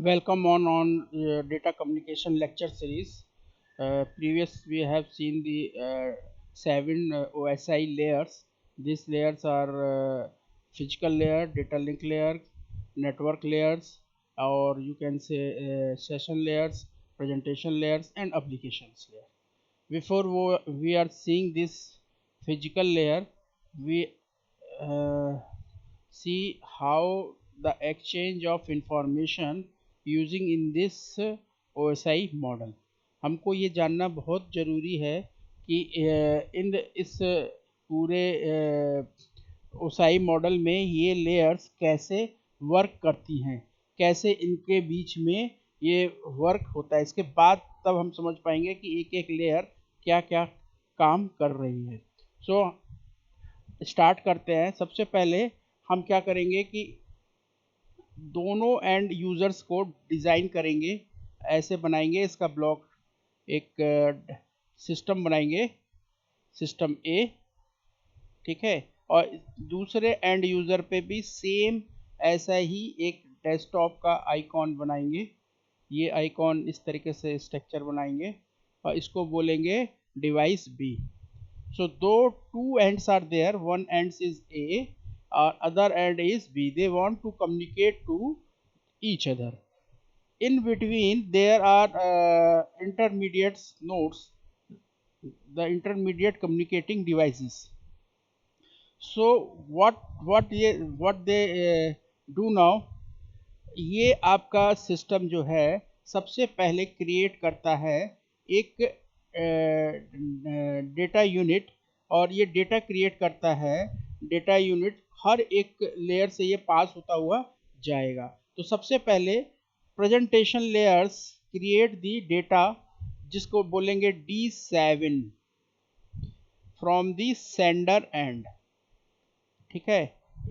Welcome on data communication lecture series. Previous we have seen the seven OSI layers. These layers are physical layer, data link layer, network layers, or you can say session layers, presentation layers, and applications layer. Before we are seeing this physical layer, we uh, see how the exchange of information using in this OSI model. हमको ये जानना बहुत ज़रूरी है कि इन इस पूरे OSI model में ये लेयर्स कैसे वर्क करती हैं, कैसे इनके बीच में ये वर्क होता है। इसके बाद तब हम समझ पाएंगे कि एक एक लेयर क्या क्या काम कर रही है। सो स्टार्ट करते हैं। सबसे पहले हम क्या करेंगे कि दोनों एंड यूजर्स को डिज़ाइन करेंगे, ऐसे बनाएंगे इसका ब्लॉक। एक सिस्टम बनाएंगे, सिस्टम ए, ठीक है। और दूसरे एंड यूज़र पे भी सेम ऐसा ही एक डेस्कटॉप का आइकॉन बनाएंगे। ये आइकॉन इस तरीके से स्ट्रक्चर बनाएंगे और इसको बोलेंगे device B. So though two ends are there, one end is A or other end is B. They want to communicate to each other. In between there are intermediate nodes, the intermediate communicating devices. So what they do now, ये आपका system जो है सबसे पहले create करता है एक data unit, और ये डेटा क्रिएट करता है। डेटा यूनिट हर एक लेयर से ये पास होता हुआ जाएगा। तो सबसे पहले presentation layers create the data, जिसको बोलेंगे D7 from the sender and, ठीक है।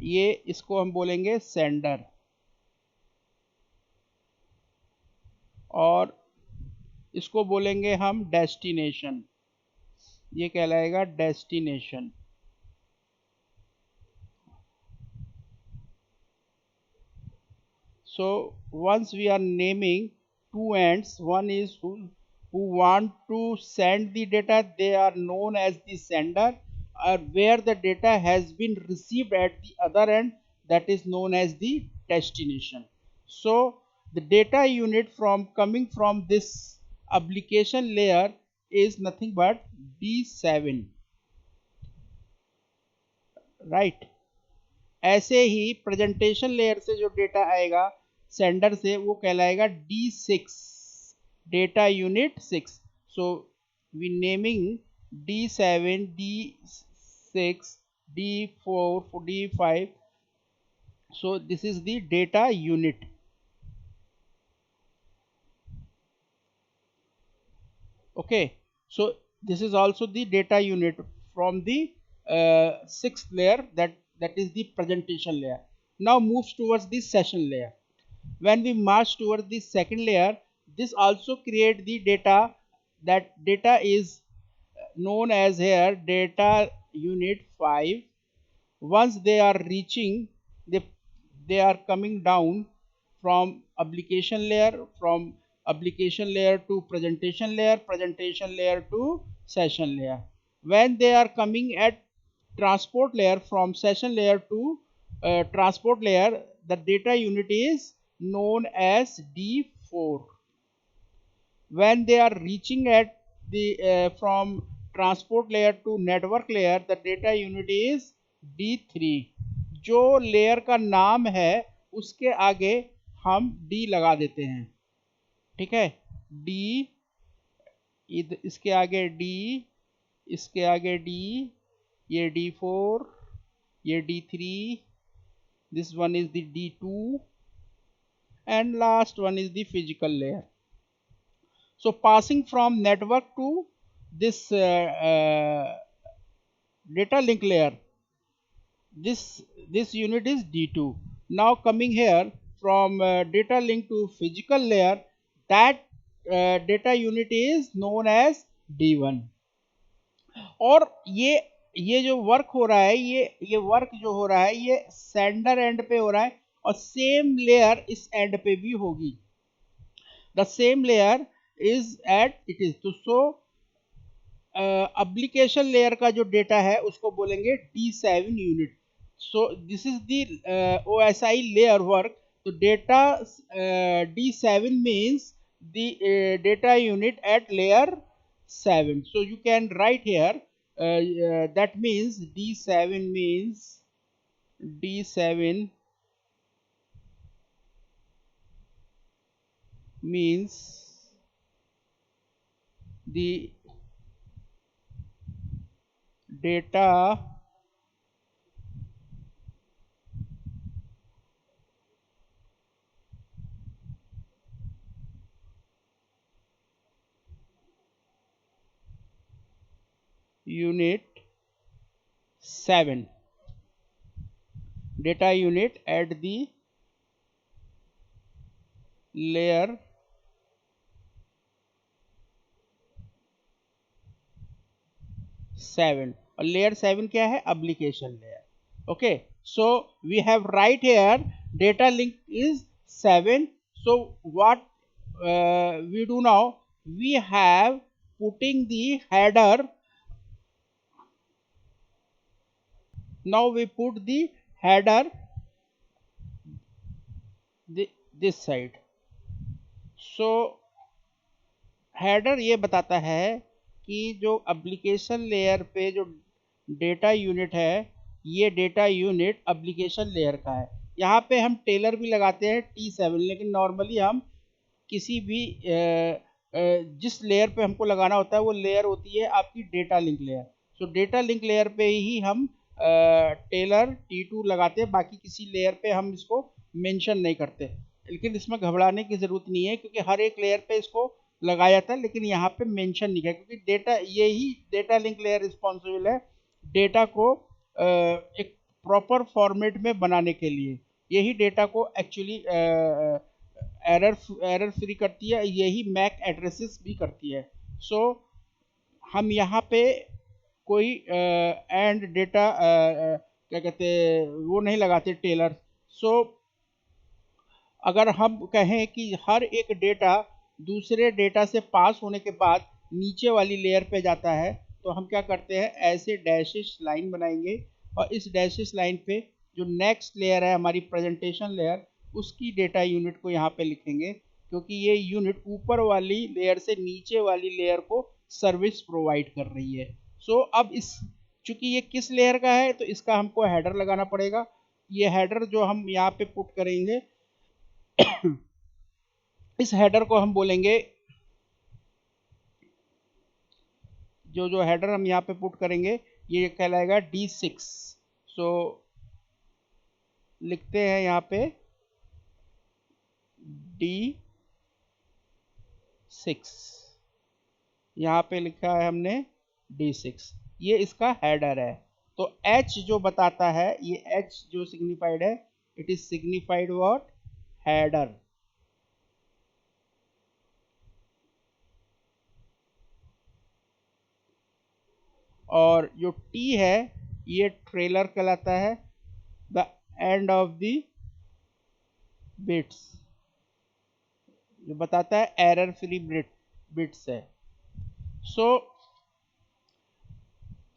ये इसको हम बोलेंगे सेंडर, और इसको बोलेंगे हम डेस्टिनेशन, ये कहलाएगा destination. So once we are naming two ends, one is who want to send the data, they are known as the sender, or where the data has been received at the other end, that is known as the destination. So the data unit from coming from this application layer is nothing but D7, right? ऐसे ही presentation layer से जो data आएगा sender से, वो कहलाएगा D6, data unit 6। So we naming D7, D6, D4, D5। so this is the data unit, okay। so this is also the data unit from the sixth layer, that is the presentation layer. Now moves towards the session layer. When we march towards the second layer, this also create the data. That data is known as here data unit 5. Once they are reaching, they are coming down from application layer, from application layer to presentation layer, presentation layer to session layer. When they are coming at transport layer, from session layer to transport layer, the data unit is known as D4. When they are reaching at the from transport layer to network layer, the data unit is D3। जो layer का नाम है उसके आगे हम D लगा देते हैं, ठीक है। D, इसके आगे D, इसके आगे D, ये D4, ये D3, this one is the D2, and last one is the physical layer. So passing from network to this data link layer, this unit is D2. Now coming here from data link to physical layer, that data unit is known as D1। और ये जो work हो रहा है, ये work जो हो रहा है, ये सेंडर एंड पे हो रहा है, और सेम लेयर इस एंड पे भी होगी। the same layer is at it is तो so एप्लीकेशन लेयर का जो डेटा है उसको बोलेंगे D7 unit. So this is the OSI layer work. तो data D7 means the data unit at layer 7. So you can write here that means D7 means the data unit 7, data unit at the layer 7. और layer 7 क्या है? Application layer. Okay, so we have right here data link is 7. So what we do now, we have putting the header. Now we put the header this side. So header ये बताता है कि जो application layer पे जो data unit है, ये data unit application layer का है. यहाँ पे हम टेलर भी लगाते हैं T7, लेकिन नॉर्मली हम किसी भी जिस लेयर पे हमको लगाना होता है वो लेयर होती है आपकी डेटा लिंक लेयर. सो डेटा लिंक लेयर पे ही हम टेलर T2 लगाते हैं, बाकी किसी लेयर पे हम इसको मेंशन नहीं करते. लेकिन इसमें घबराने की ज़रूरत नहीं है क्योंकि हर एक लेयर पे इसको लगाया जाता है, लेकिन यहाँ पे मेंशन नहीं किया क्योंकि डेटा यही डेटा लिंक लेयर रिस्पॉन्सिबल है डेटा को एक प्रॉपर फॉर्मेट में बनाने के लिए. यही डेटा को एक्चुअली एरर फ्री करती है, यही मैक एड्रेसेस भी करती है. सो हम यहाँ पे कोई एंड डेटा क्या कहते हैं वो नहीं लगाते टेलर. सो अगर हम कहें कि हर एक डेटा दूसरे डेटा से पास होने के बाद नीचे वाली लेयर पे जाता है, तो हम क्या करते हैं, ऐसे डैशेस लाइन बनाएंगे और इस डैशेस लाइन पे जो नेक्स्ट लेयर है हमारी प्रेजेंटेशन लेयर, उसकी डेटा यूनिट को यहाँ पे लिखेंगे क्योंकि ये यूनिट ऊपर वाली लेयर से नीचे वाली लेयर को सर्विस प्रोवाइड कर रही है. सो अब इस चूंकि ये किस लेयर का है तो इसका हमको हेडर लगाना पड़ेगा. ये हेडर जो हम यहाँ पे पुट करेंगे इस हेडर को हम बोलेंगे, जो हेडर हम यहाँ पे पुट करेंगे ये कहलाएगा D6. सो लिखते हैं यहाँ पे D6, यहाँ पे लिखा है हमने D6. ये इसका हेडर है. तो H जो बताता है, ये H जो सिग्निफाइड है, it is signified what, header. और जो T है ये ट्रेलर कहलाता है, the end of the bits, जो बताता है एरर फ्री बिट्स है. सो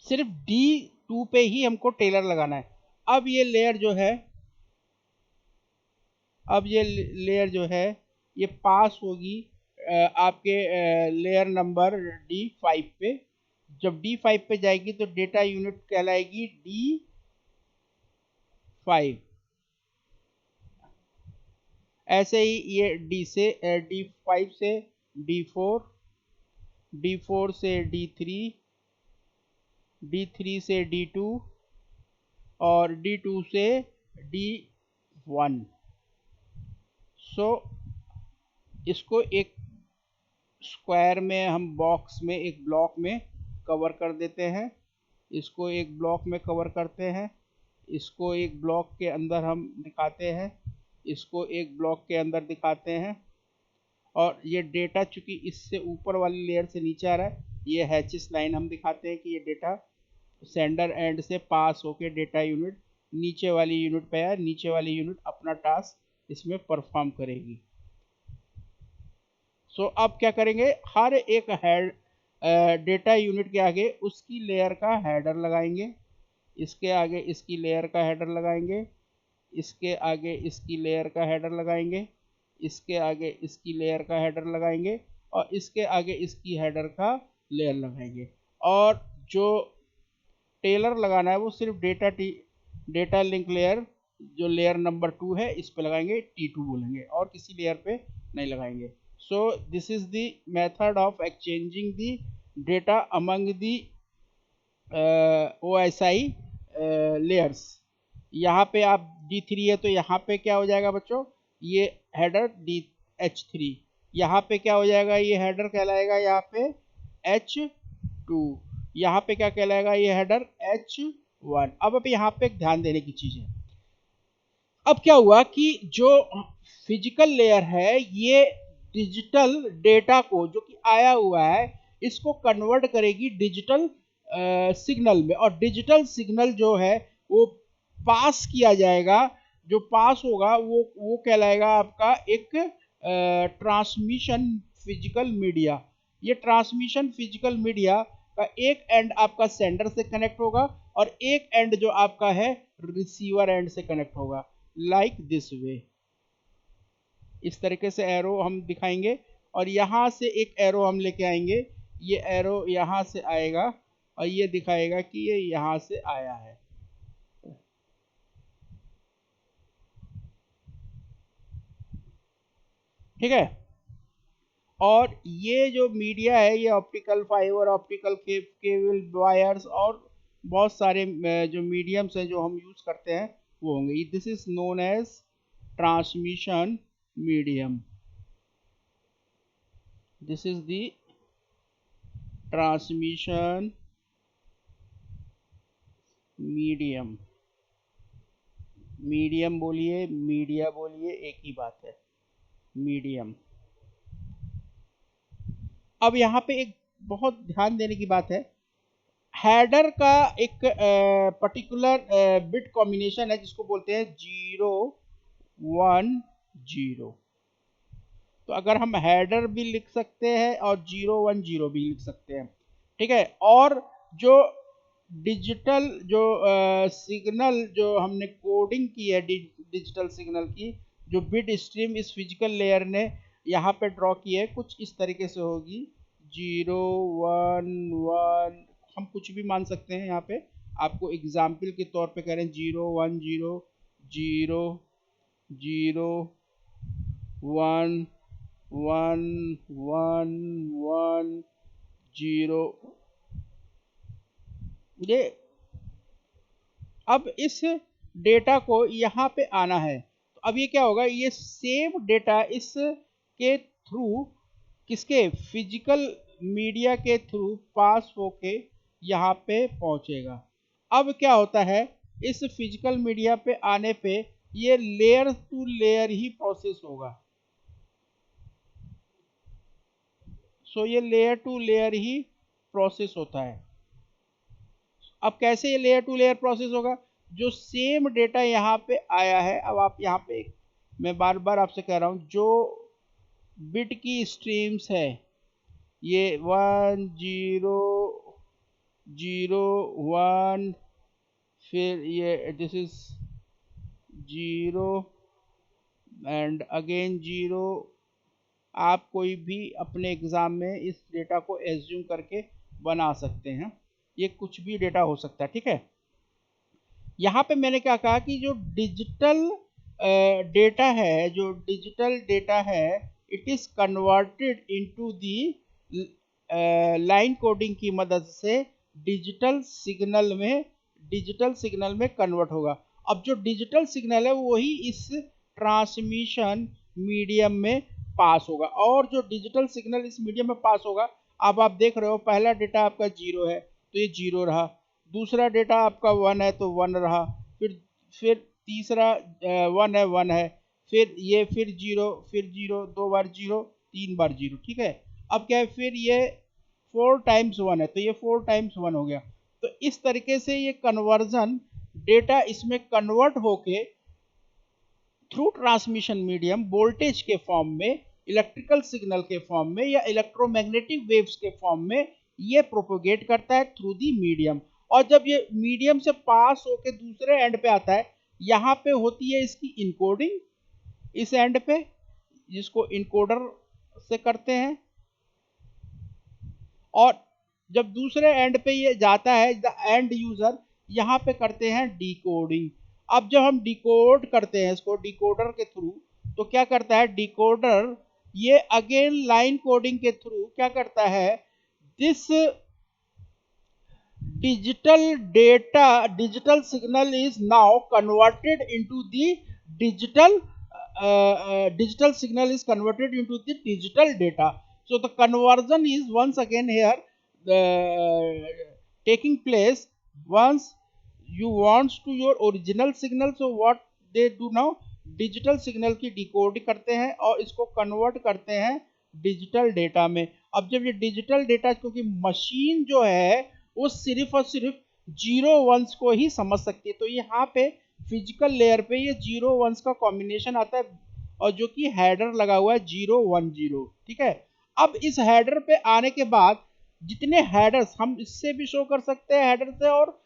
सिर्फ D2 पे ही हमको टेलर लगाना है. अब ये लेयर जो है ये पास होगी आपके लेयर नंबर D5 पे. जब D5 पे जाएगी तो डेटा यूनिट कहलाएगी D5. ऐसे ही ये D5 से D4, D4 से D3, D3 से D2 और D2 से D1. सो इसको एक स्क्वायर में हम बॉक्स में एक ब्लॉक में कवर कर देते हैं, इसको एक ब्लॉक में कवर करते हैं, इसको एक ब्लॉक के अंदर हम दिखाते हैं, इसको एक ब्लॉक के अंदर दिखाते हैं. और ये डेटा चूंकि इससे ऊपर वाली लेयर से नीचे आ रहा है, ये हैचिस लाइन हम दिखाते हैं कि ये डेटा सेंडर एंड से पास होके डेटा यूनिट नीचे वाली यूनिट पे है, नीचे वाली यूनिट अपना टास्क इसमें परफॉर्म करेगी. सो अब क्या करेंगे, हर एक हेड डेटा यूनिट के आगे उसकी लेयर का हेडर लगाएंगे, इसके आगे इसकी लेयर का हेडर लगाएंगे, इसके आगे इसकी लेयर का हेडर लगाएंगे, इसके आगे इसकी लेयर का हेडर लगाएंगे, और इसके आगे इसकी हेडर का लेयर लगाएंगे। और जो टेलर लगाना है वो सिर्फ डेटा लिंक लेयर, जो लेयर नंबर 2 है, इस पे लगाएंगे, T2 बोलेंगे, और किसी लेयर पे नहीं लगाएंगे। सो this is the method of exchanging the data among the OSI layers. यहाँ पे आप D3 है तो यहाँ पे क्या हो जाएगा बच्चों, ये हेडर H3, यहाँ पे क्या हो जाएगा, ये हेडर कहलाएगा यहाँ पे H2, यहाँ पे क्या कहलाएगा, ये हेडर H1। अब यहाँ पे एक ध्यान देने की चीज है, अब क्या हुआ कि जो फिजिकल लेयर है ये डिजिटल डेटा को जो कि आया हुआ है इसको कन्वर्ट करेगी डिजिटल सिग्नल में, और डिजिटल सिग्नल जो है वो पास किया जाएगा, जो पास होगा वो कहलाएगा आपका एक ट्रांसमिशन फिजिकल मीडिया। ये ट्रांसमिशन फिजिकल मीडिया का एक एंड आपका सेंडर से कनेक्ट होगा और एक एंड जो आपका है रिसीवर एंड से कनेक्ट होगा, लाइक दिस वे। इस तरीके से एरो हम दिखाएंगे, और यहां से एक एरो हम लेके आएंगे, ये एरो यहां से आएगा और ये दिखाएगा कि ये यहां से आया है। ठीक है, और ये जो मीडिया है ये optical fibre, optical cable, wires और बहुत सारे जो मीडियम्स हैं जो हम यूज करते हैं वो होंगे। This is known as transmission medium. This is the transmission medium. Medium बोलिए, मीडिया बोलिए, एक ही बात है, मीडियम। अब यहाँ पे एक बहुत ध्यान देने की बात है, हेडर का एक पर्टिकुलर बिट कॉम्बिनेशन है जिसको बोलते हैं 010। तो अगर हम हेडर भी लिख सकते हैं और 010 भी लिख सकते हैं, ठीक है। और जो डिजिटल जो सिग्नल जो हमने कोडिंग की है डिजिटल सिग्नल की, जो बिट स्ट्रीम इस फिजिकल लेयर ने यहाँ पे ड्रॉ की है, कुछ इस तरीके से होगी 011। हम कुछ भी मान सकते हैं, यहाँ पे आपको एग्जाम्पल के तौर पे कह रहे हैं 010 0011110। ये अब इस डेटा को यहाँ पे आना है, तो अब ये क्या होगा, ये सेम डेटा इस के थ्रू, किसके, फिजिकल मीडिया के थ्रू पास होके यहाँ पे पहुंचेगा। अब क्या होता है, इस फिजिकल मीडिया पे आने पे ये लेयर टू लेयर ही प्रोसेस होगा। सो ये लेयर टू लेयर ही प्रोसेस होता है। अब कैसे ये लेयर टू लेयर प्रोसेस होगा, जो सेम डेटा यहाँ पे आया है, अब आप यहाँ पे, मैं बार बार आपसे कह रहा हूं, जो बिट की स्ट्रीम्स है ये 1001, फिर ये दिस इज 0 एंड अगेन 0। आप कोई भी अपने एग्जाम में इस डेटा को एज्यूम करके बना सकते हैं, ये कुछ भी डेटा हो सकता है, ठीक है। यहाँ पे मैंने क्या कहा कि जो डिजिटल डेटा है, जो डिजिटल डेटा है, it is converted into the line coding की मदद से डिजिटल सिग्नल में कन्वर्ट होगा। अब जो डिजिटल सिग्नल है वही इस ट्रांसमिशन मीडियम में पास होगा, और जो डिजिटल सिग्नल इस मीडियम में पास होगा, अब आप देख रहे हो पहला डेटा आपका 0 है तो ये 0 रहा, दूसरा डेटा आपका 1 है तो 1 रहा, फिर तीसरा 1 है 1 है, फिर ये फिर 0, फिर 0, 2 बार 0, 3 बार 0, ठीक है। अब क्या है, फिर ये 4 टाइम्स 1 है तो ये 4 टाइम्स 1 हो गया। तो इस तरीके से ये कन्वर्जन डेटा इसमें कन्वर्ट होके थ्रू ट्रांसमिशन मीडियम वोल्टेज के फॉर्म में इलेक्ट्रिकल सिग्नल के फॉर्म में या इलेक्ट्रोमैग्नेटिक वेव्स के फॉर्म में ये प्रोपोगेट करता है थ्रू दी मीडियम। और जब ये मीडियम से पास होके दूसरे एंड पे आता है, यहाँ पे होती है इसकी इनकोडिंग इस एंड पे, जिसको इनकोडर से करते हैं, और जब दूसरे एंड पे ये जाता है द एंड यूजर, यहाँ पे करते हैं डिकोडिंग। अब जब हम डिकोड करते हैं इसको डिकोडर के थ्रू, तो क्या करता है डिकोडर, ये अगेन लाइन कोडिंग के थ्रू क्या करता है, this digital signal is now converted into the digital digital signal is converted into the digital data. So the conversion is once again here taking place. Once you want to your original signal, so what they do now, digital signal की decode करते हैं और इसको convert करते हैं digital data में। अब जब ये डिजिटल डेटा, क्योंकि मशीन जो है वो सिर्फ और सिर्फ जीरो वंस को ही समझ सकती है, तो यहाँ पे फिजिकल लेयर पे ये जीरो वंस का कॉम्बिनेशन आता है, और जो कि हेडर लगा हुआ है 010, ठीक है। अब इस हेडर पे आने के बाद जितने हेडर्स हम इससे भी शो कर सकते हैं हेडर से, और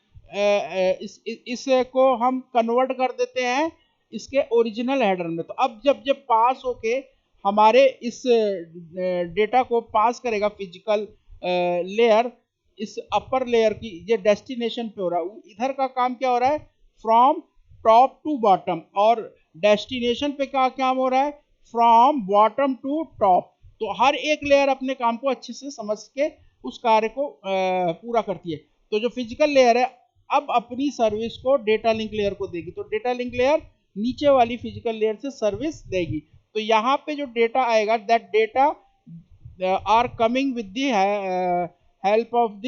इसको हम कन्वर्ट कर देते हैं इसके ओरिजिनल हेडर में। तो अब जब जब पास होके हमारे इस डेटा को पास करेगा फिजिकल लेयर, इस अपर लेयर की, ये डेस्टिनेशन पे हो रहा है, इधर का काम क्या हो रहा है, फ्रॉम टॉप टू बॉटम, और डेस्टिनेशन पे क्या काम हो रहा है, फ्रॉम बॉटम टू टॉप। तो हर एक लेयर अपने काम को अच्छे से समझ के उस कार्य को पूरा करती है। तो जो फिजिकल लेयर है अब अपनी सर्विस को डेटा लिंक लेयर को देगी, तो डेटा लिंक लेयर नीचे वाली फिजिकल लेयर से सर्विस देगी। तो यहाँ पे जो डेटा आएगा, that data are coming with the help of the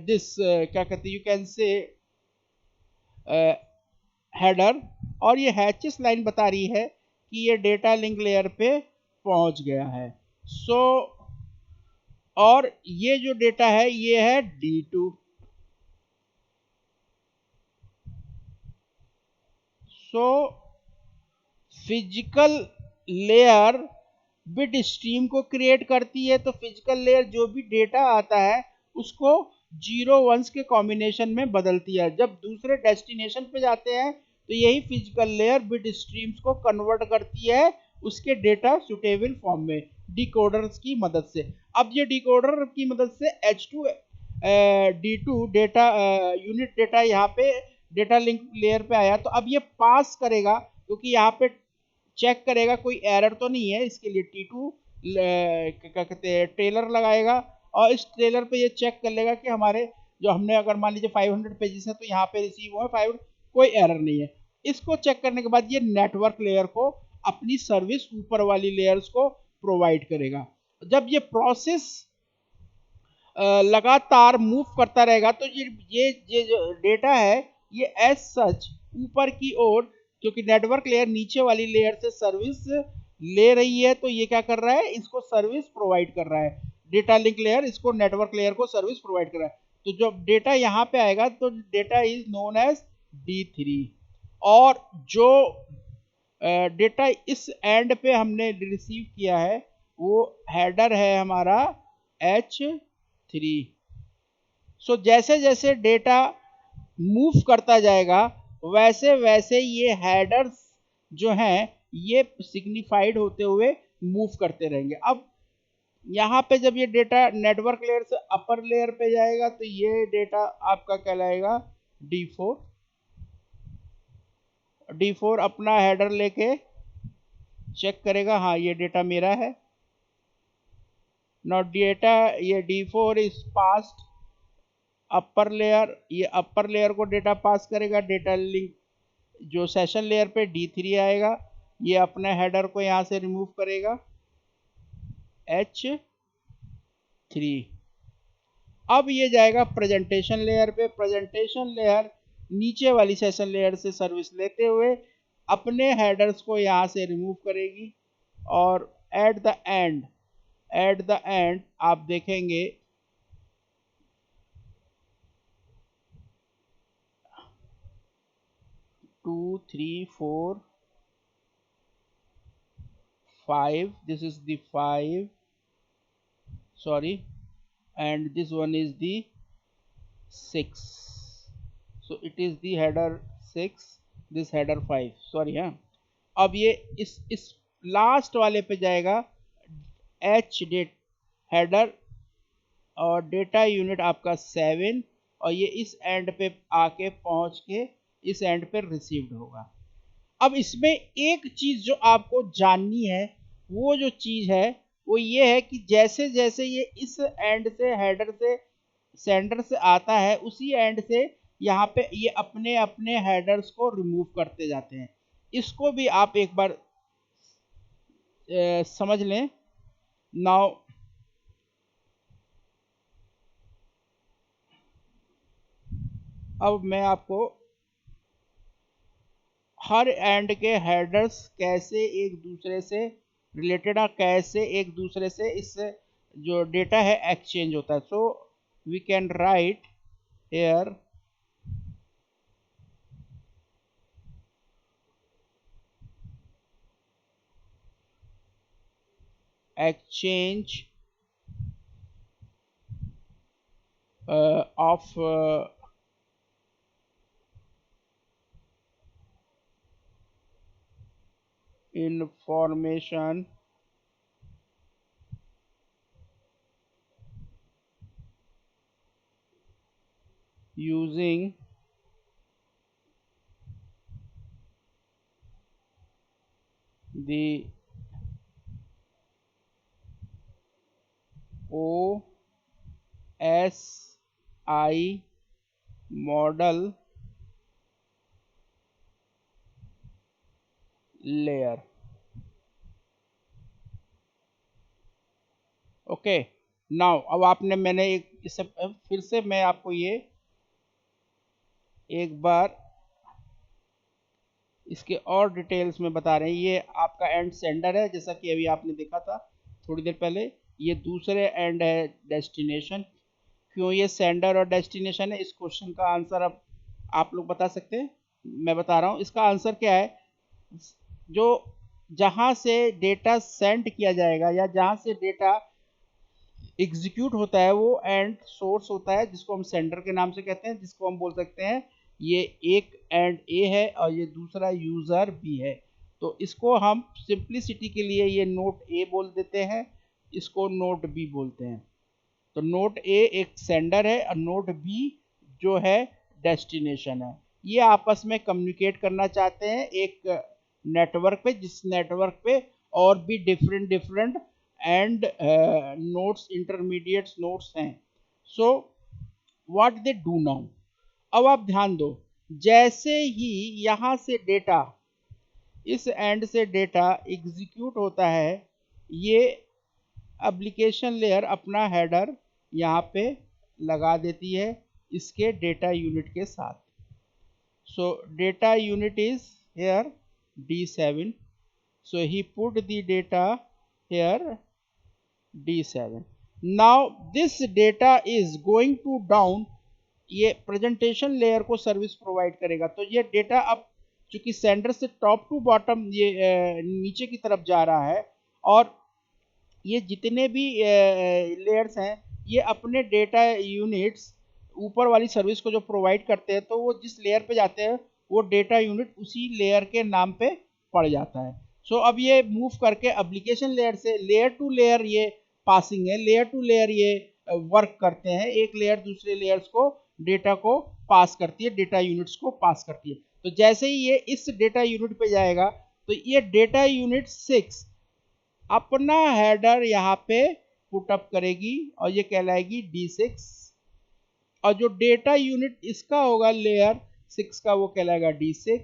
this क्या कहते हैं, यू कैन से हेडर, और ये हैचेस लाइन बता रही है कि ये डेटा लिंक लेयर पे पहुंच गया है। सो और ये जो डेटा है ये है D2। So physical layer bit stream को क्रिएट करती है, तो फिजिकल लेयर जो भी डेटा आता है उसको जीरो वंस के कॉम्बिनेशन में बदलती है। जब दूसरे डेस्टिनेशन पे जाते हैं तो यही फिजिकल लेयर बिट स्ट्रीम्स को कन्वर्ट करती है उसके डेटा सुटेबल फॉर्म में डिकोडर्स की मदद से। अब ये डिकोडर की मदद से H2 D2 data unit data यहाँ पे डेटा लिंक लेयर पे आया, तो अब ये पास करेगा, क्योंकि यहाँ पे चेक करेगा कोई एरर तो नहीं है, इसके लिए T2 क्या कहते हैं ट्रेलर लगाएगा, और इस ट्रेलर पे ये चेक कर लेगा कि हमारे जो हमने अगर मान लीजिए 500 पेजेस है तो यहाँ पे रिसीव हुए 500, कोई एरर नहीं है। इसको चेक करने के बाद ये नेटवर्क लेयर को अपनी सर्विस ऊपर वाली लेयर्स को प्रोवाइड करेगा। जब ये प्रोसेस लगातार मूव करता रहेगा तो ये जो डेटा है ये एज सच ऊपर की ओर, क्योंकि नेटवर्क लेयर नीचे वाली लेयर से सर्विस ले रही है, तो ये क्या कर रहा है, इसको सर्विस प्रोवाइड कर रहा है। डेटा लिंक लेयर इसको नेटवर्क लेयर को सर्विस प्रोवाइड कर रहा है। तो जब डेटा यहाँ पे आएगा तो data is known as D3, और जो डेटा इस एंड पे हमने रिसीव किया है वो हेडर है हमारा H3। सो जैसे जैसे डेटा मूव करता जाएगा वैसे वैसे ये हेडर्स जो हैं ये सिग्निफाइड होते हुए मूव करते रहेंगे। अब यहाँ पे जब ये डेटा नेटवर्क लेयर से अपर लेयर पे जाएगा तो ये डेटा आपका कहलाएगा D4। D4 अपना हेडर लेके चेक करेगा, हाँ ये डेटा मेरा है। नॉट डेटा, ये D4 is passed upper layer, ये अपर लेयर को डेटा पास करेगा, डेटा लिंक जो सेशन लेयर पे D3 आएगा, ये अपने हेडर को यहाँ से रिमूव करेगा H3। अब ये जाएगा प्रेजेंटेशन लेयर पे। प्रेजेंटेशन लेयर नीचे वाली सेशन लेयर से सर्विस लेते हुए अपने हेडर्स को यहाँ से रिमूव करेगी, और एट द एंड आप देखेंगे 2 3 4 5, this is the 5, sorry, and this one is the 6. So it is the header 6, this header 5, sorry। हाँ, अब ये इस लास्ट वाले पे जाएगा, एच डेट हेडर और डेटा यूनिट आपका 7, और ये इस एंड पे आके पहुंच के इस एंड पे रिसीव्ड होगा। अब इसमें एक चीज जो आपको जाननी है, वो जो चीज है वो ये है कि जैसे जैसे ये इस एंड से हेडर से सेंडर से आता है, उसी एंड से यहाँ पे ये अपने अपने हेडर्स को रिमूव करते जाते हैं। इसको भी आप एक बार समझ लें। नाउ अब मैं आपको हर एंड के हेडर्स कैसे एक दूसरे से रिलेटेड है, कैसे एक दूसरे से इस जो डेटा है एक्सचेंज होता है। So we can write here exchange of information using the OSI model layer। Okay, now अब आपने मैंने एक इससे फिर से मैं आपको ये एक बार इसके और डिटेल्स में बता रहे हैं। ये आपका एंड सेंडर है, जैसा कि अभी आपने देखा था थोड़ी देर पहले। ये दूसरे एंड है डेस्टिनेशन। क्यों ये सेंडर और डेस्टिनेशन है, इस क्वेश्चन का आंसर अब आप लोग बता सकते हैं, मैं बता रहा हूँ। इसका आंसर क्या है, जो जहां से डेटा सेंड किया जाएगा या जहां से डेटा एग्जीक्यूट होता है, वो एंड सोर्स होता है, जिसको हम सेंडर के नाम से कहते हैं, जिसको हम बोल सकते हैं ये एक एंड ए है और ये दूसरा यूजर बी है। तो इसको हम सिंप्लिसिटी के लिए ये नोट ए बोल देते हैं, इसको नोट बी बोलते हैं। तो नोट ए एक सेंडर है और नोट बी जो है डेस्टिनेशन है। ये आपस में कम्युनिकेट करना चाहते हैं एक नेटवर्क पे, जिस नेटवर्क पे और भी different different end nodes, intermediate nodes हैं। So what they do now, अब आप ध्यान दो, जैसे ही यहां से डेटा, इस एंड से डेटा एग्जीक्यूट होता है, ये एप्लीकेशन लेयर अपना हेडर यहाँ पे लगा देती है इसके डेटा यूनिट के साथ। सो data unit is here D7, so he put the data here D7। now this data is going to down, ये प्रेजेंटेशन लेयर को सर्विस प्रोवाइड करेगा। तो ये डेटा अब चूंकि सेंडर से टॉप टू बॉटम ये नीचे की तरफ जा रहा है, और ये जितने भी लेयर्स हैं ये अपने डेटा यूनिट्स ऊपर वाली सर्विस को जो प्रोवाइड करते हैं, तो वो जिस लेयर पे जाते हैं वो डेटा यूनिट उसी लेयर के नाम पे पड़ जाता है। सो अब ये मूव करके एप्लीकेशन लेयर से लेयर टू लेयर ये पासिंग है, लेयर टू लेयर ये वर्क करते हैं, एक लेयर दूसरे लेयर्स को डेटा को पास करती है, डेटा यूनिट्स को पास करती है। तो जैसे ही ये इस डेटा यूनिट पे जाएगा, तो ये डेटा यूनिट 6 अपना हेडर यहाँ पे पुट अप करेगी और ये कहलाएगी D6, और जो डेटा यूनिट इसका होगा लेयर 6 का, वो कहलाएगा D6।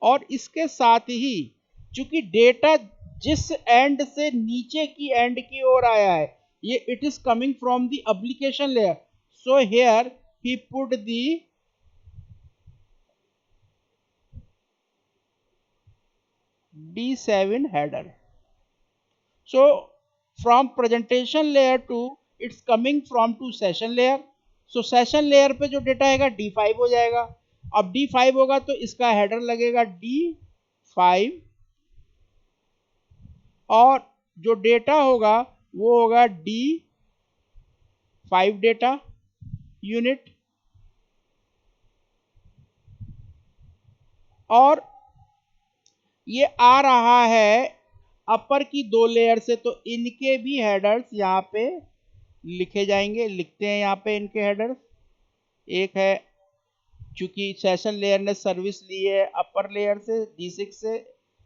और इसके साथ ही चूंकि डेटा जिस एंड से नीचे की एंड की ओर आया है, ये it is coming from the application layer, so here he put the D7 header। so from presentation layer to it's coming from to session layer। so session layer पे जो डेटा आएगा D5 हो जाएगा। अब D5 होगा तो इसका header लगेगा D 5 और जो डेटा होगा वो होगा D5 डेटा यूनिट और ये आ रहा है अपर की 2 लेयर से, तो इनके भी हेडर्स यहाँ पे लिखे जाएंगे। लिखते हैं यहाँ पे इनके हेडर्स। एक है, चूंकि सेशन लेयर ने सर्विस ली है अपर लेयर से D6 से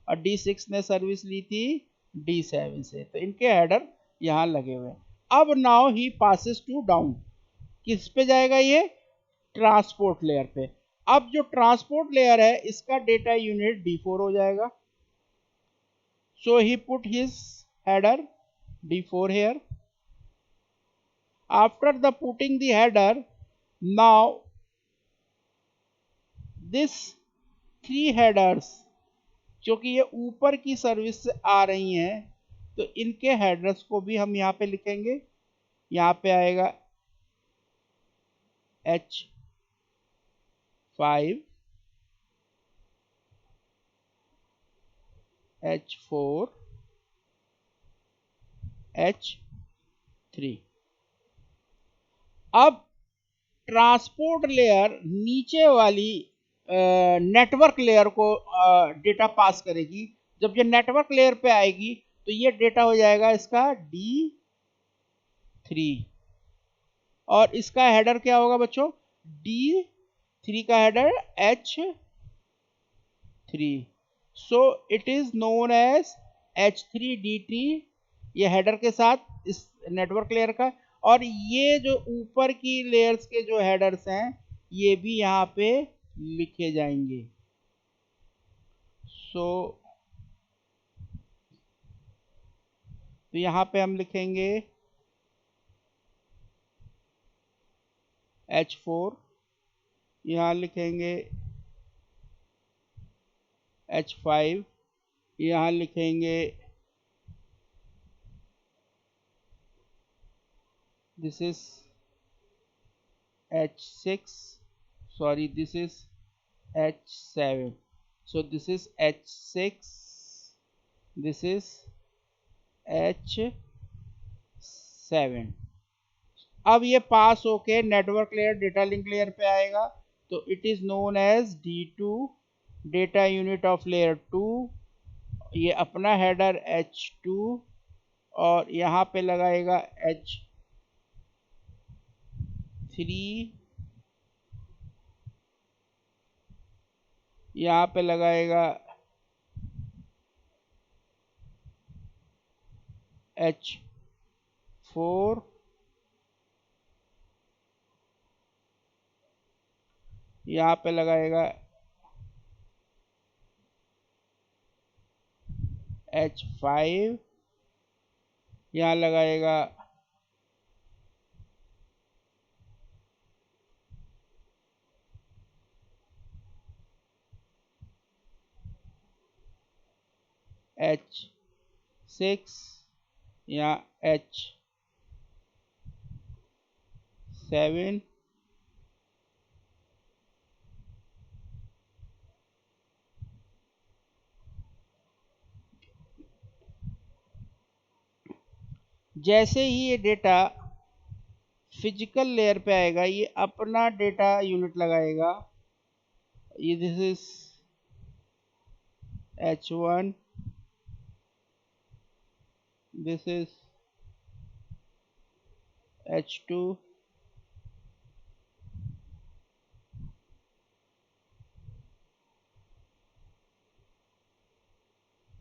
और D6 ने सर्विस ली थी D7 से, तो इनके हेडर यहाँ लगे हुए हैं। अब नाउ ही पासिस टू डाउन, किस पे जाएगा ये? ट्रांसपोर्ट लेयर पे। अब जो ट्रांसपोर्ट लेयर है इसका डेटा यूनिट D4 हो जाएगा। So he put his header D4 here. After the putting the header, now this 3 headers, क्योंकि ये ऊपर की सर्विस से आ रही हैं, तो इनके हेडर्स को भी हम यहाँ पे लिखेंगे। यहाँ पे आएगा H5, H4, H3। अब ट्रांसपोर्ट लेयर नीचे वाली नेटवर्क लेयर को डेटा पास करेगी। जब ये नेटवर्क लेयर पे आएगी तो ये डेटा हो जाएगा इसका D3 और इसका हेडर क्या होगा बच्चों? D3 का header H3। So it is known as H3D3, ये हेडर के साथ इस नेटवर्क लेयर का। और ये जो ऊपर की लेयर्स के जो हेडर्स हैं ये भी यहाँ पे लिखे जाएंगे। तो यहाँ पे हम लिखेंगे H4, यहाँ लिखेंगे H5, यहाँ लिखेंगे this is H6, sorry this is H7, so this is H6, this is H7। अब ये पास होके network layer data link layer पे आएगा, तो it is known as D2 data unit of layer 2। ये अपना हेडर H2 और यहाँ पे लगाएगा H3, यहाँ पे लगाएगा H4, यहाँ पे लगाएगा H5, यहाँ लगाएगा H6, यहाँ H7, जैसे ही ये डेटा फिजिकल लेयर पे आएगा ये अपना डेटा यूनिट लगाएगा। ये this is H1, this is H2,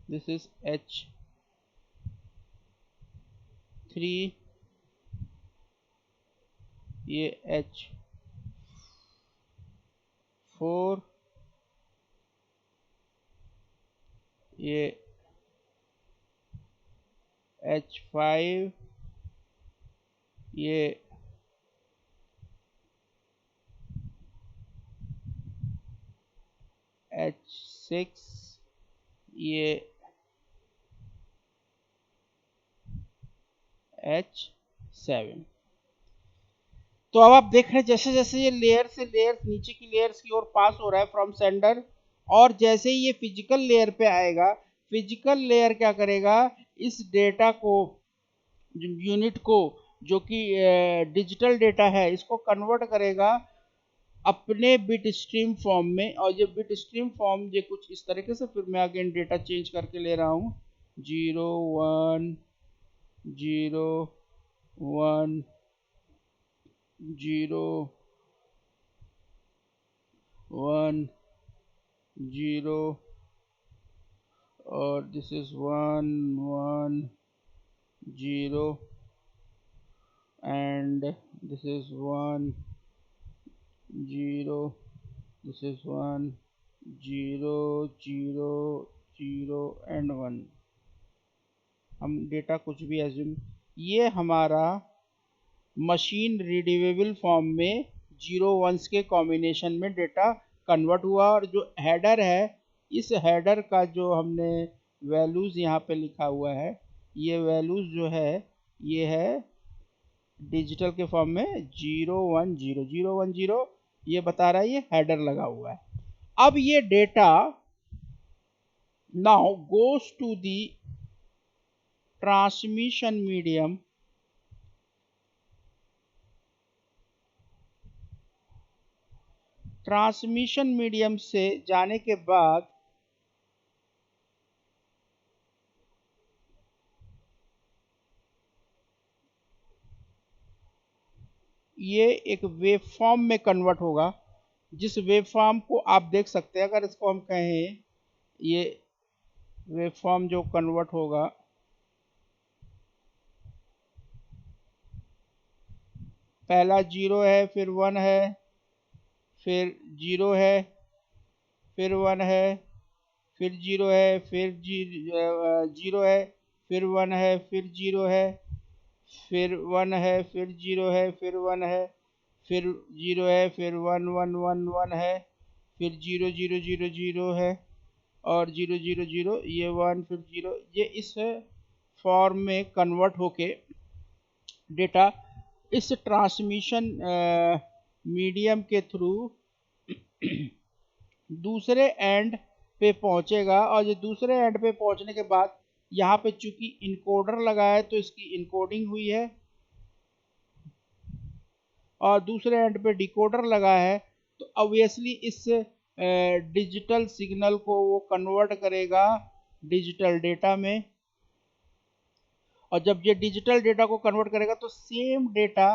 this is H3, ये H4, ये H5, ये H6, ये H7। तो अब आप देख रहे हैं जैसे जैसे ये लेयर से लेयर्स नीचे की लेयर्स की ओर पास हो रहा है फ्रॉम सेंडर, और जैसे ही ये फिजिकल लेयर पे आएगा, फिजिकल लेयर क्या करेगा, इस डेटा को, यूनिट को, जो कि डिजिटल डेटा है, इसको कन्वर्ट करेगा अपने बिट स्ट्रीम फॉर्म में। और ये बिट स्ट्रीम फॉर्म ये कुछ इस तरीके से, फिर मैं अगेन डेटा चेंज करके ले रहा हूँ, 0 1 0 1 0 1 0, और this is 1 1 0, and this is 1 0, this is 1 0 0 0 and 1। हम डेटा कुछ भी एज्यूम, ये हमारा मशीन रीडेबल फॉर्म में जीरो वंस के कॉम्बिनेशन में डेटा कन्वर्ट हुआ। और जो हेडर है, इस हेडर का जो हमने वैल्यूज़ यहाँ पे लिखा हुआ है, ये वैल्यूज़ जो है ये है डिजिटल के फॉर्म में 0 1 0 ये बता रहा है, ये हेडर लगा हुआ है। अब ये data now goes to the transmission medium, transmission medium से जाने के बाद ये एक वेव फॉर्म में कन्वर्ट होगा, जिस वेव फॉर्म को आप देख सकते हैं। अगर इसको हम कहें, ये वेव फॉर्म जो कन्वर्ट होगा, पहला 0 है, फिर 1 है, फिर 0 है, फिर 1 है, फिर 0 है, फिर 0 है, फिर 1 है, फिर 0 है, फिर 1 है, फिर 0 है, फिर 1 है, फिर 0 है, फिर 1 1 1 1 है, फिर 0 0 0 0 है, और 0 0 0, ये 1, फिर 0। ये इस फॉर्म में कन्वर्ट होके डेटा इस ट्रांसमिशन मीडियम के थ्रू दूसरे एंड पे पहुंचेगा। और ये दूसरे एंड पे पहुंचने के बाद यहाँ पे चूंकि इनकोडर लगा है, तो इसकी इनकोडिंग हुई है, और दूसरे एंड पे डिकोडर लगा है, तो ऑब्वियसली इस डिजिटल सिग्नल को वो कन्वर्ट करेगा डिजिटल डेटा में। और जब ये डिजिटल डेटा को कन्वर्ट करेगा, तो सेम डेटा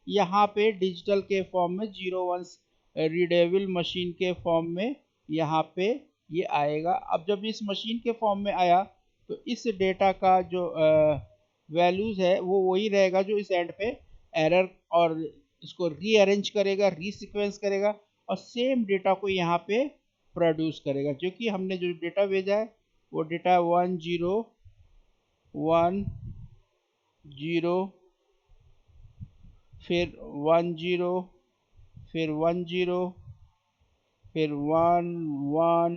यहाँ पे डिजिटल के फॉर्म में, 0 1 रीडेबल मशीन के फॉर्म में यहाँ पे ये आएगा। अब जब इस मशीन के फॉर्म में आया, तो इस डेटा का जो वैल्यूज है वो वही रहेगा जो इस एंड पे एरर, और इसको रीअरेंज करेगा, रीसीक्वेंस करेगा, और सेम डेटा को यहाँ पे प्रोड्यूस करेगा। जो कि हमने जो डेटा भेजा है, वो डेटा 1 0 1 0, फिर 1 0, फिर 1 0, फिर 1 1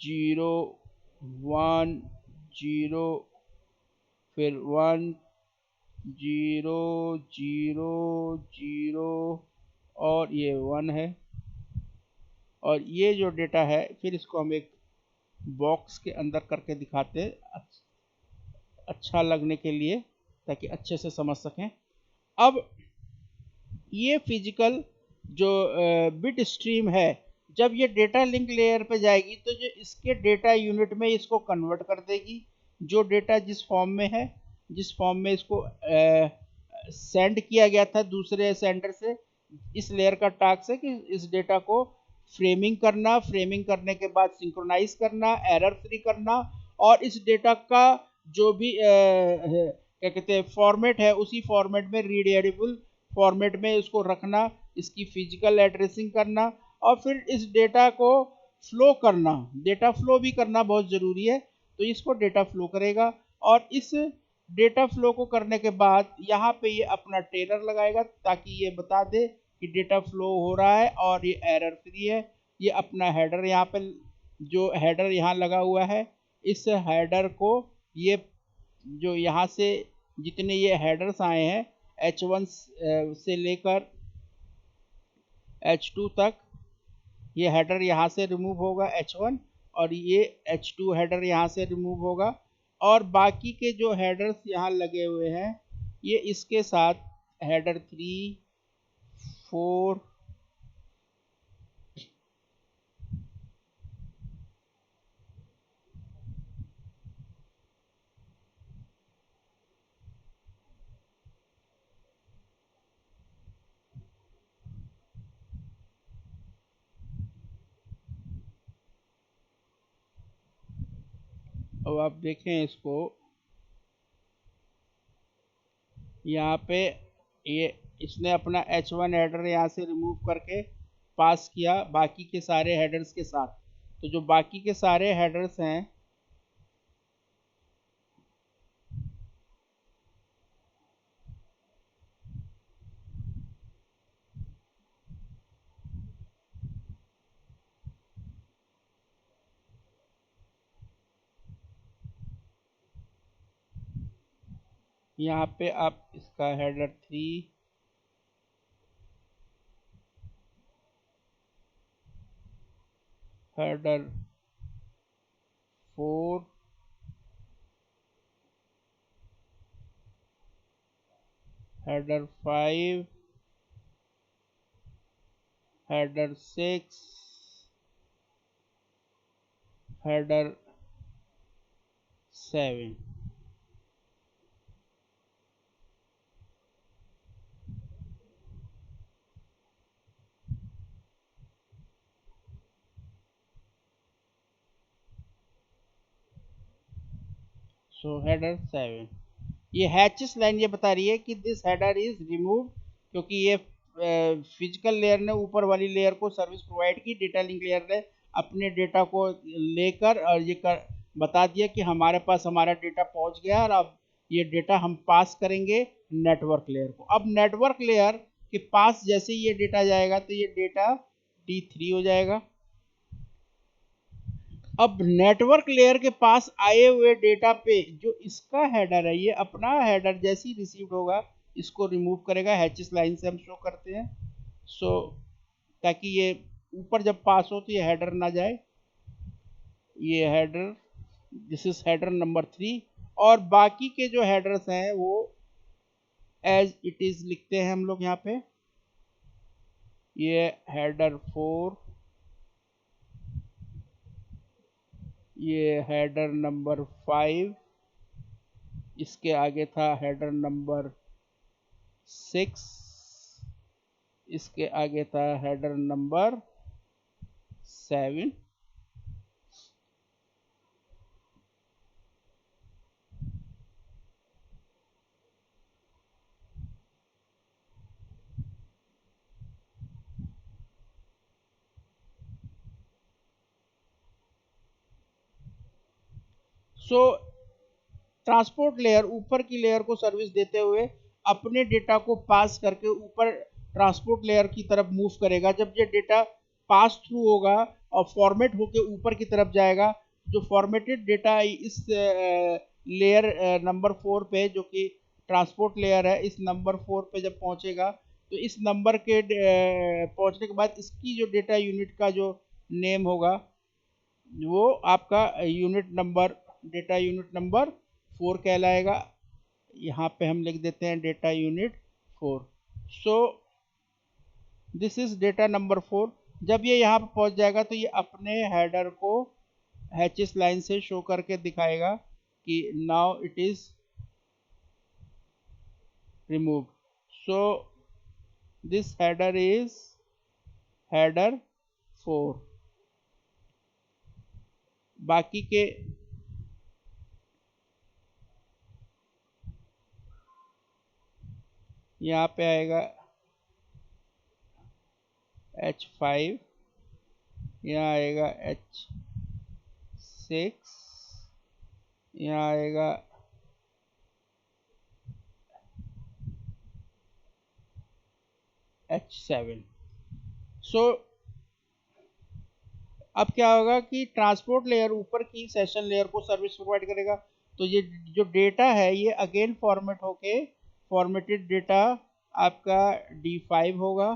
0 1 0, फिर 1 0 0 0, और ये 1 है। और ये जो डेटा है, फिर इसको हम एक बॉक्स के अंदर करके दिखाते हैं, अच्छा लगने के लिए, ताकि अच्छे से समझ सकें। अब ये फिजिकल जो बिट स्ट्रीम है, जब ये डेटा लिंक लेयर पे जाएगी, तो जो इसके डेटा यूनिट में इसको कन्वर्ट कर देगी। जो डेटा जिस फॉर्म में है, जिस फॉर्म में इसको सेंड किया गया था दूसरे सेंडर से, इस लेयर का टास्क है कि इस डेटा को फ्रेमिंग करना, फ्रेमिंग करने के बाद सिंक्रोनाइज करना, एरर फ्री करना, और इस डेटा का जो भी क्या कहते हैं फॉर्मेट है, उसी फॉर्मेट में रीडेबल फॉर्मेट में इसको रखना, इसकी फिजिकल एड्रेसिंग करना, और फिर इस डेटा को फ्लो करना। डेटा फ्लो भी करना बहुत ज़रूरी है, तो इसको डेटा फ्लो करेगा। और इस डेटा फ्लो को करने के बाद यहाँ पे ये अपना टेलर लगाएगा, ताकि ये बता दे कि डेटा फ्लो हो रहा है और ये एरर फ्री है। ये अपना हेडर यहाँ पे, जो हेडर यहाँ लगा हुआ है, इस हेडर को ये जो यहाँ से जितने ये हेडर्स आए हैं, H1 से लेकर H2 तक, ये हेडर यहाँ से रिमूव होगा H1, और ये H2 हेडर यहाँ से रिमूव होगा, और बाकी के जो हेडर्स यहाँ लगे हुए हैं ये इसके साथ हेडर 3, 4, अब आप देखें इसको, यहाँ पे ये इसने अपना H1 हेडर यहाँ से रिमूव करके पास किया बाकी के सारे हेडर्स के साथ। तो जो बाकी के सारे हेडर्स हैं यहाँ पे आप इसका header 3, header 4, header 5, header 6, header 7। सो हेडर 7, ये हैचेस लाइन ये बता रही है कि दिस हेडर इज रिमूव, क्योंकि ये फिजिकल लेयर ने ऊपर वाली लेयर को सर्विस प्रोवाइड की, डेटा लिंक लेयर ने अपने डेटा को लेकर और ये बता दिया कि हमारे पास हमारा डेटा पहुंच गया, और अब ये डेटा हम पास करेंगे नेटवर्क लेयर को। अब नेटवर्क लेयर के पास जैसे ही ये डेटा जाएगा तो ये डेटा D3 हो जाएगा। अब नेटवर्क लेयर के पास आए हुए डेटा पे जो इसका हेडर है, ये अपना हेडर जैसे ही रिसीव्ड होगा इसको रिमूव करेगा। हैचेस लाइन से हम शो करते हैं, सो ताकि ये ऊपर जब पास हो तो ये हेडर ना जाए। ये header, this is header number 3, और बाकी के जो हेडर्स हैं वो एज इट इज लिखते हैं हम लोग यहाँ पे। ये हेडर 4, ये हेडर नंबर 5, इसके आगे था हेडर नंबर 6, इसके आगे था हेडर नंबर 7, सो ट्रांसपोर्ट लेयर ऊपर की लेयर को सर्विस देते हुए अपने डेटा को पास करके ऊपर ट्रांसपोर्ट लेयर की तरफ मूव करेगा। जब ये डेटा पास थ्रू होगा और फॉर्मेट होके ऊपर की तरफ जाएगा, जो फॉर्मेटेड डेटा इस लेयर नंबर 4 पे, जो कि ट्रांसपोर्ट लेयर है, इस नंबर 4 पे जब पहुंचेगा तो इस नंबर के पहुंचने के बाद इसकी जो डेटा यूनिट का जो नेम होगा वो आपका unit number, data unit number 4 कहलाएगा। यहाँ पे हम लिख देते हैं data unit 4। So this is data number 4। जब ये यहाँ पे पहुंच जाएगा तो ये अपने हेडर को हैचेस लाइन से शो करके दिखाएगा कि now it is removed. So this header is header 4। बाकी के यहाँ पे आएगा H5, यहाँ आएगा H6, यहाँ आएगा H7। सो अब क्या होगा कि ट्रांसपोर्ट लेयर ऊपर की सेशन लेयर को सर्विस प्रोवाइड करेगा, तो ये जो डेटा है ये अगेन फॉर्मेट होके फॉर्मेटेड डेटा आपका D5 होगा,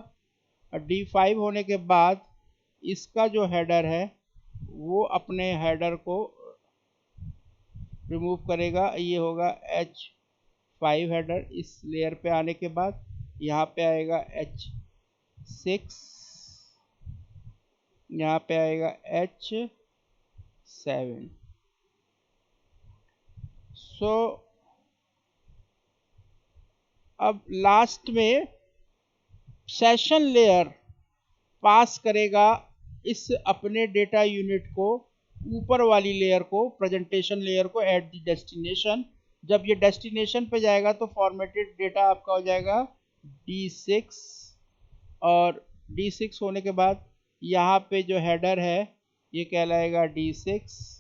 और D5 होने के बाद इसका जो हेडर है वो अपने हेडर को रिमूव करेगा। ये होगा H5 हेडर। इस लेयर पे आने के बाद यहाँ पे आएगा H6, यहाँ पे आएगा H7। सो अब लास्ट में सेशन लेयर पास करेगा इस अपने डेटा यूनिट को ऊपर वाली लेयर को, प्रेजेंटेशन लेयर को, एट द डेस्टिनेशन। जब ये डेस्टिनेशन पे जाएगा तो फॉर्मेटेड डेटा आपका हो जाएगा D6, और D6 होने के बाद यहाँ पे जो हेडर है ये कहलाएगा D6।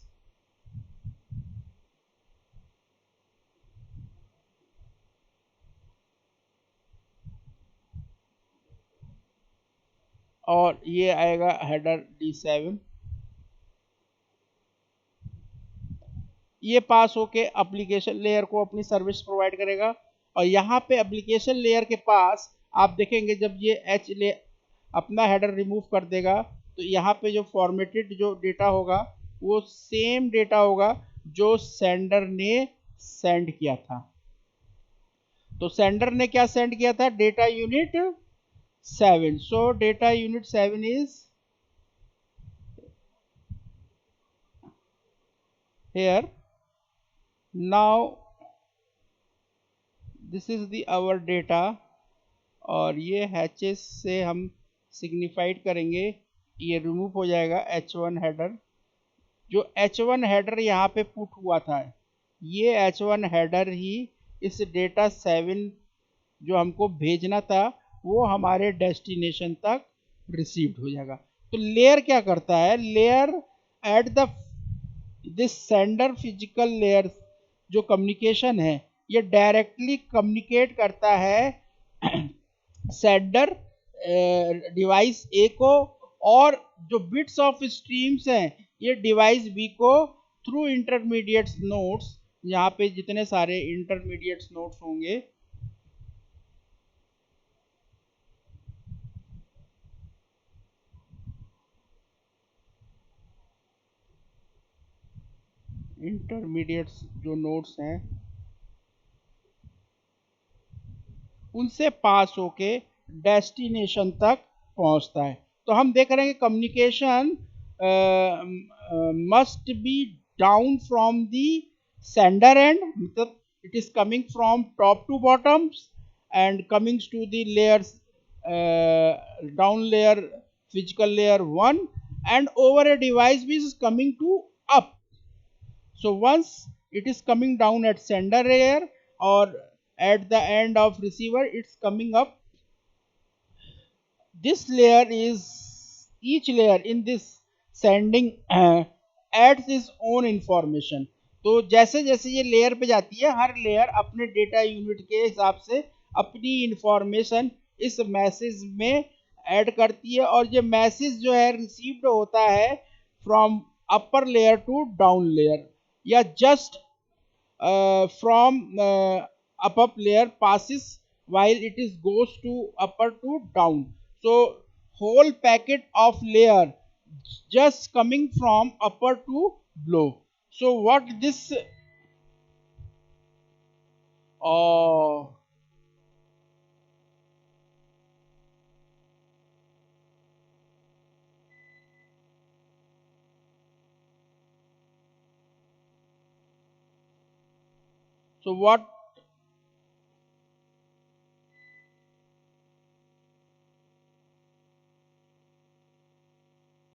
और ये आएगा हेडर D7। ये पास होके एप्लीकेशन लेयर को अपनी सर्विस प्रोवाइड करेगा। और यहाँ पे एप्लीकेशन लेयर के पास आप देखेंगे जब ये एच ले अपना हेडर रिमूव कर देगा तो यहाँ पे जो फॉर्मेटेड जो डेटा होगा वो सेम डेटा होगा जो सेंडर ने सेंड किया था। तो सेंडर ने क्या सेंड किया था? Data unit 7। So data unit 7 is here. Now this is the our data, और ये हैचेस से हम सिग्निफाइड करेंगे, ये रिमूव हो जाएगा H1 हेडर। जो H1 हेडर यहाँ पे पुट हुआ था, ये H1 हेडर ही इस डेटा 7 जो हमको भेजना था वो हमारे डेस्टिनेशन तक रिसीव्ड हो जाएगा। तो लेयर क्या करता है? Layer at the this sender physical layer जो कम्युनिकेशन है ये डायरेक्टली कम्युनिकेट करता है सेंडर डिवाइस ए को, और जो बिट्स ऑफ स्ट्रीम्स हैं ये डिवाइस बी को थ्रू इंटरमीडिएट नोड्स। यहाँ पे जितने सारे इंटरमीडिएट नोड्स होंगे इंटरमीडिएट्स जो नोड्स हैं उनसे पास होके डेस्टिनेशन तक पहुंचता है। तो हम देख रहे हैं कि communication must be down from the sender end, मतलब it is coming from top to bottoms and comings to the layers down layer physical layer 1 and over a device which is coming to up. So once it is coming down at sender layer or at the end of receiver, it's coming up. This layer is, each layer in this sending adds its own information. तो जैसे जैसे ये layer पे जाती है हर layer अपने data unit के हिसाब से अपनी इंफॉर्मेशन इस मैसेज में ऐड करती है, और ये मैसेज जो है रिसीव्ड होता है from upper layer to down layer, या just from up layer passes while it is goes to upper to down. So whole packet of layer just coming from upper to below. So what this uh, so what